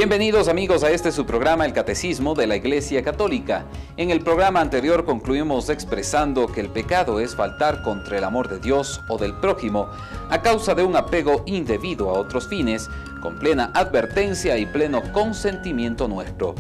Bienvenidos amigos a este su programa El Catecismo de la Iglesia Católica. En el programa anterior concluimos expresando que el pecado es faltar contra el amor de Dios o del prójimo a causa de un apego indebido a otros fines, con plena advertencia y pleno consentimiento nuestro.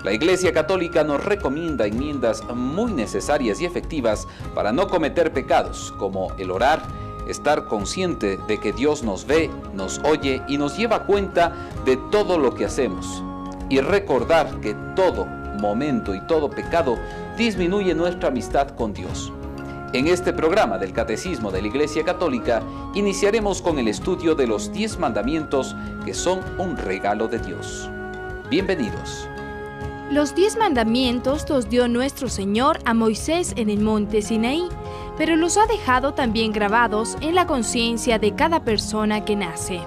La Iglesia Católica nos recomienda enmiendas muy necesarias y efectivas para no cometer pecados, como el orar, estar consciente de que Dios nos ve, nos oye y nos lleva cuenta de todo lo que hacemos. Y recordar que todo momento y todo pecado disminuye nuestra amistad con Dios. En este programa del Catecismo de la Iglesia Católica iniciaremos con el estudio de los 10 mandamientos que son un regalo de Dios. Bienvenidos. Los 10 mandamientos los dio nuestro Señor a Moisés en el monte Sinaí, pero los ha dejado también grabados en la conciencia de cada persona que nace.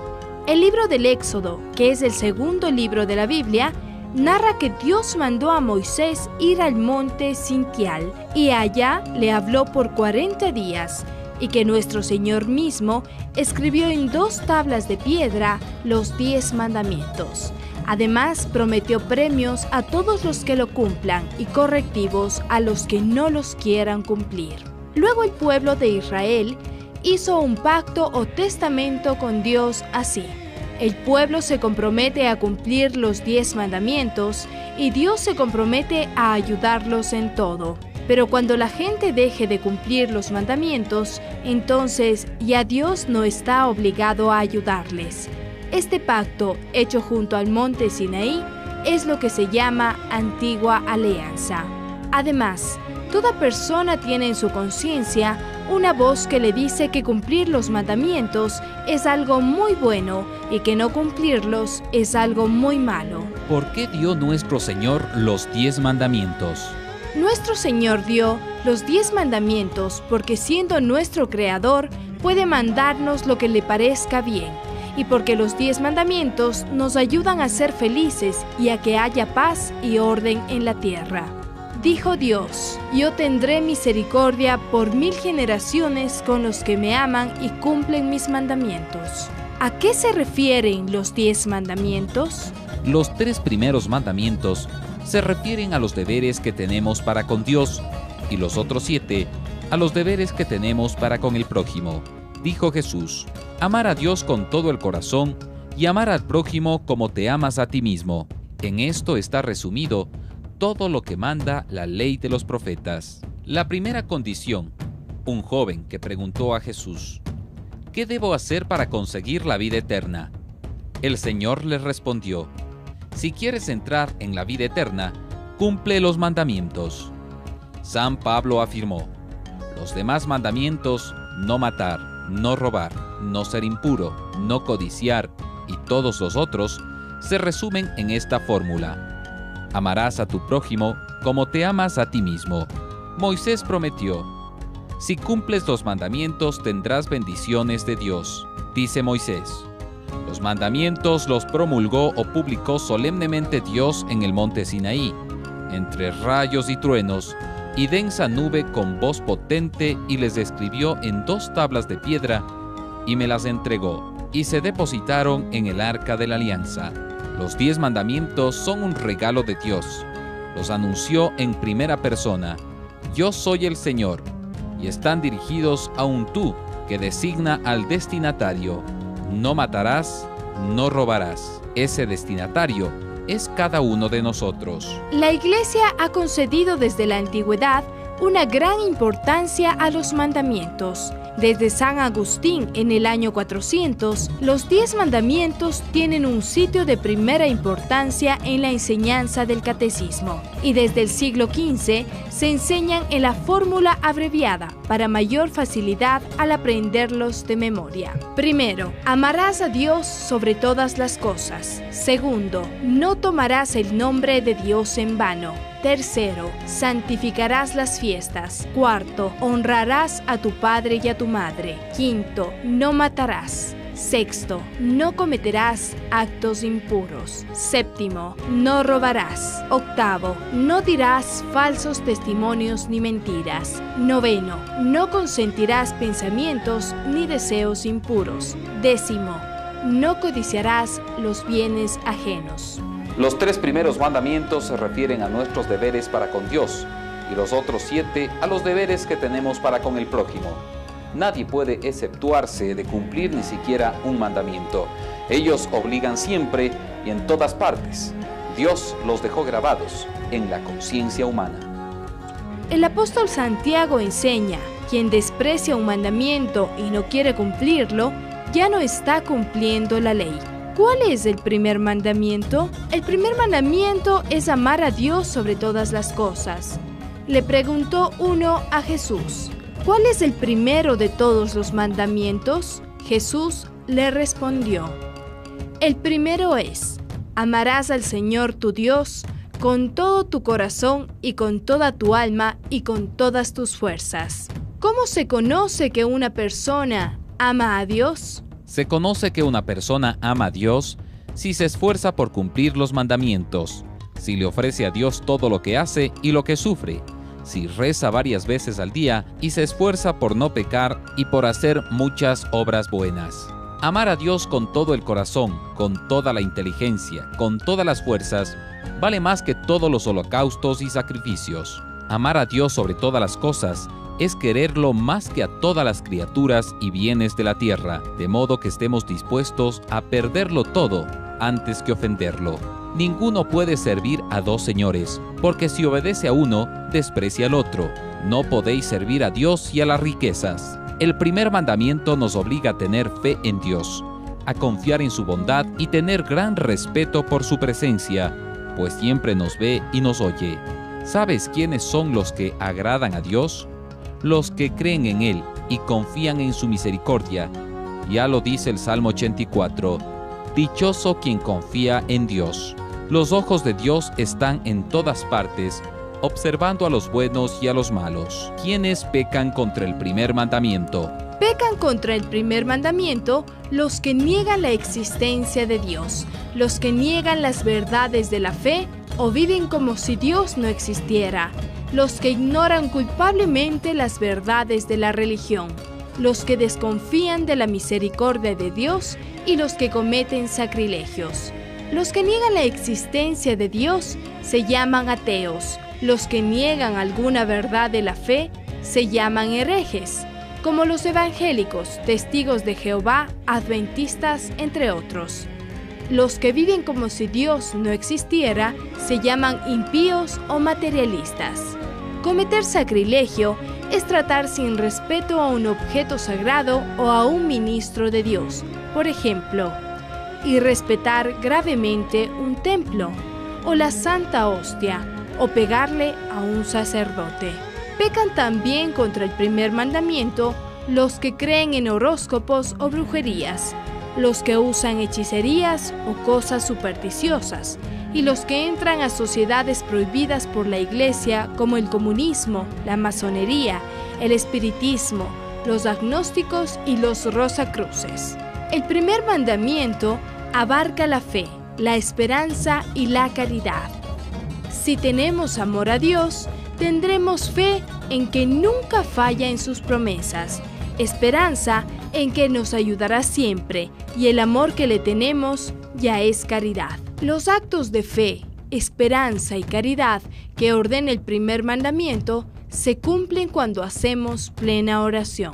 El libro del Éxodo, que es el segundo libro de la Biblia, narra que Dios mandó a Moisés ir al monte Sintial y allá le habló por 40 días, y que nuestro Señor mismo escribió en 2 tablas de piedra los 10 mandamientos. Además, prometió premios a todos los que lo cumplan y correctivos a los que no los quieran cumplir. Luego el pueblo de Israel hizo un pacto o testamento con Dios así. El pueblo se compromete a cumplir los 10 mandamientos y Dios se compromete a ayudarlos en todo. Pero cuando la gente deje de cumplir los mandamientos, entonces ya Dios no está obligado a ayudarles. Este pacto, hecho junto al monte Sinaí, es lo que se llama Antigua Alianza. Además, toda persona tiene en su conciencia una voz que le dice que cumplir los mandamientos es algo muy bueno y que no cumplirlos es algo muy malo. ¿Por qué dio nuestro Señor los 10 mandamientos? Nuestro Señor dio los 10 mandamientos porque siendo nuestro Creador puede mandarnos lo que le parezca bien. Y porque los 10 mandamientos nos ayudan a ser felices y a que haya paz y orden en la tierra. Dijo Dios: yo tendré misericordia por 1000 generaciones con los que me aman y cumplen mis mandamientos. ¿A qué se refieren los 10 mandamientos? Los 3 primeros mandamientos se refieren a los deberes que tenemos para con Dios y los otros 7 a los deberes que tenemos para con el prójimo. Dijo Jesús: amar a Dios con todo el corazón y amar al prójimo como te amas a ti mismo. En esto está resumido todo lo que manda la ley de los profetas. La primera condición, un joven que preguntó a Jesús: ¿qué debo hacer para conseguir la vida eterna? El Señor le respondió: si quieres entrar en la vida eterna, cumple los mandamientos. San Pablo afirmó: los demás mandamientos, no matar, no robar, no ser impuro, no codiciar y todos los otros, se resumen en esta fórmula: amarás a tu prójimo como te amas a ti mismo. Moisés prometió: si cumples los mandamientos tendrás bendiciones de Dios. Dice Moisés: los mandamientos los promulgó o publicó solemnemente Dios en el monte Sinaí, entre rayos y truenos, y densa nube con voz potente, y les escribió en 2 tablas de piedra, y me las entregó, y se depositaron en el arca de la alianza. Los 10 mandamientos son un regalo de Dios. Los anunció en primera persona: yo soy el Señor, y están dirigidos a un tú que designa al destinatario: no matarás, no robarás. Ese destinatario es cada uno de nosotros. La Iglesia ha concedido desde la antigüedad una gran importancia a los mandamientos. Desde San Agustín en el año 400, los 10 mandamientos tienen un sitio de primera importancia en la enseñanza del catecismo. Y desde el siglo XV se enseñan en la fórmula abreviada para mayor facilidad al aprenderlos de memoria. Primero, amarás a Dios sobre todas las cosas. Segundo, no tomarás el nombre de Dios en vano. Tercero, santificarás las fiestas. Cuarto, honrarás a tu padre y a tu madre. Quinto, no matarás. Sexto, no cometerás actos impuros. Séptimo, no robarás. Octavo, no dirás falsos testimonios ni mentiras. Noveno, no consentirás pensamientos ni deseos impuros. Décimo, no codiciarás los bienes ajenos. Los 3 primeros mandamientos se refieren a nuestros deberes para con Dios y los otros 7 a los deberes que tenemos para con el prójimo. Nadie puede exceptuarse de cumplir ni siquiera un mandamiento. Ellos obligan siempre y en todas partes. Dios los dejó grabados en la conciencia humana. El apóstol Santiago enseña: quien desprecia un mandamiento y no quiere cumplirlo, ya no está cumpliendo la ley. ¿Cuál es el primer mandamiento? El primer mandamiento es amar a Dios sobre todas las cosas. Le preguntó uno a Jesús: ¿cuál es el primero de todos los mandamientos? Jesús le respondió: el primero es: amarás al Señor tu Dios con todo tu corazón y con toda tu alma y con todas tus fuerzas. ¿Cómo se conoce que una persona ama a Dios? Se conoce que una persona ama a Dios si se esfuerza por cumplir los mandamientos, si le ofrece a Dios todo lo que hace y lo que sufre, si reza varias veces al día y se esfuerza por no pecar y por hacer muchas obras buenas. Amar a Dios con todo el corazón, con toda la inteligencia, con todas las fuerzas, vale más que todos los holocaustos y sacrificios. Amar a Dios sobre todas las cosas es quererlo más que a todas las criaturas y bienes de la tierra, de modo que estemos dispuestos a perderlo todo antes que ofenderlo. Ninguno puede servir a 2 señores, porque si obedece a uno, desprecia al otro. No podéis servir a Dios y a las riquezas. El primer mandamiento nos obliga a tener fe en Dios, a confiar en su bondad y tener gran respeto por su presencia, pues siempre nos ve y nos oye. ¿Sabes quiénes son los que agradan a Dios? Los que creen en Él y confían en su misericordia. Ya lo dice el Salmo 84, dichoso quien confía en Dios. Los ojos de Dios están en todas partes, observando a los buenos y a los malos. ¿Quiénes pecan contra el primer mandamiento? Pecan contra el primer mandamiento los que niegan la existencia de Dios, los que niegan las verdades de la fe o viven como si Dios no existiera, los que ignoran culpablemente las verdades de la religión, los que desconfían de la misericordia de Dios y los que cometen sacrilegios. Los que niegan la existencia de Dios se llaman ateos. Los que niegan alguna verdad de la fe se llaman herejes, como los evangélicos, testigos de Jehová, adventistas, entre otros. Los que viven como si Dios no existiera se llaman impíos o materialistas. Cometer sacrilegio es tratar sin respeto a un objeto sagrado o a un ministro de Dios, por ejemplo, irrespetar gravemente un templo o la Santa Hostia, o pegarle a un sacerdote. Pecan también contra el primer mandamiento los que creen en horóscopos o brujerías, los que usan hechicerías o cosas supersticiosas, y los que entran a sociedades prohibidas por la Iglesia como el comunismo, la masonería, el espiritismo, los agnósticos y los rosacruces. El primer mandamiento abarca la fe, la esperanza y la caridad. Si tenemos amor a Dios, tendremos fe en que nunca falla en sus promesas, esperanza en que nos ayudará siempre, y el amor que le tenemos ya es caridad. Los actos de fe, esperanza y caridad que ordena el primer mandamiento se cumplen cuando hacemos plena oración.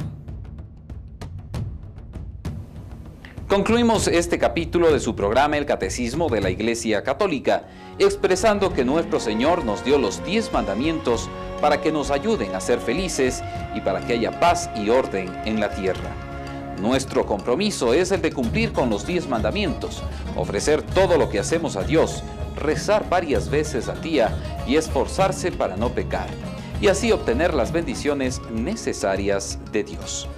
Concluimos este capítulo de su programa El Catecismo de la Iglesia Católica, expresando que nuestro Señor nos dio los 10 mandamientos para que nos ayuden a ser felices y para que haya paz y orden en la tierra. Nuestro compromiso es el de cumplir con los 10 mandamientos, ofrecer todo lo que hacemos a Dios, rezar varias veces al día y esforzarse para no pecar, y así obtener las bendiciones necesarias de Dios.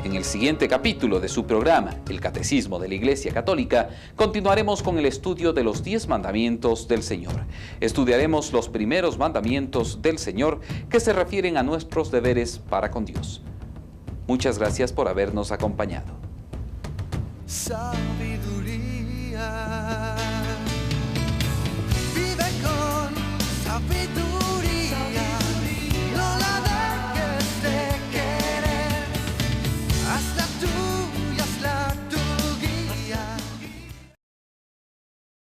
En el siguiente capítulo de su programa, El Catecismo de la Iglesia Católica, continuaremos con el estudio de los 10 mandamientos del Señor. Estudiaremos los primeros mandamientos del Señor que se refieren a nuestros deberes para con Dios. Muchas gracias por habernos acompañado. Sabiduría.